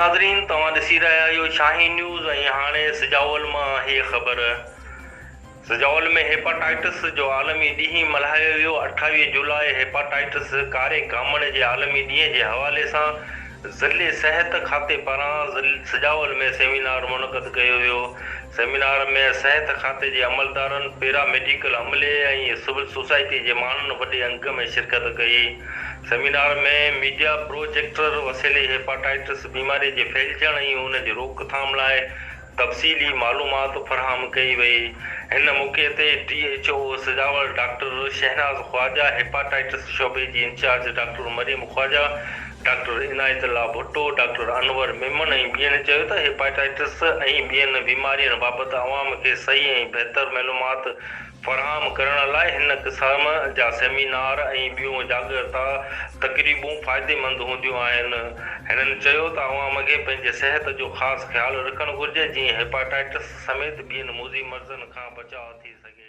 नाज़रीन तव्हां ॾिसी रहिया आहियो शाहीन न्यूज़ ऐं हाणे सिजावल मां हे ख़बर। सिजावल में हेपाटाइटिस जो आलमी ॾींहुं मल्हायो वियो। 28 जुलाई हेपाटाइटिस कारे गामण जे आलमी ॾींहं जे हवाले सां ज़िले सिहत खाते पारां सिजावल में सेमिनार मुनक़द कयो वियो। सेमिनार में सिहत खाते जे अमलदारनि, पैरामेडिकल अमले ऐं सिविल सोसाइटी जे माण्हुनि वॾे अंग में शिरकत कई। सेमिनार में मीडिया प्रोजेक्टर वसीले हेपाटाइटिस बीमारी जे फैलजण ऐं उन जी रोकथाम लाइ तफ़सीली मालूमात फराहम कई वई। हिन मौक़े ते DHO Sujawal doctor Shahnaz Khawaja, hepatitis शोबे जी in charge doctor Maryam Khawaja, doctor Inayatullah Bhutto, doctor Anwar Memon ऐं ॿियनि चयो त हेपाटाइटिस ऐं ॿियनि बीमारियुनि बाबति अवाम खे सही ऐं बहितर मालूमात फराहम करण लाइ हिन क़िस्म जा सेमिनार ऐं ॿियूं जागरूकता तक़रीबूं फ़ाइदेमंद हूंदियूं आहिनि। हिननि चयो त अवाम खे पंहिंजे सिहत जो ख़ासि ख़्यालु रखणु घुरिजे, जीअं हेपाटाइटिस समेत ॿियनि मुज़ी मर्ज़नि खां बचाव थी सघे।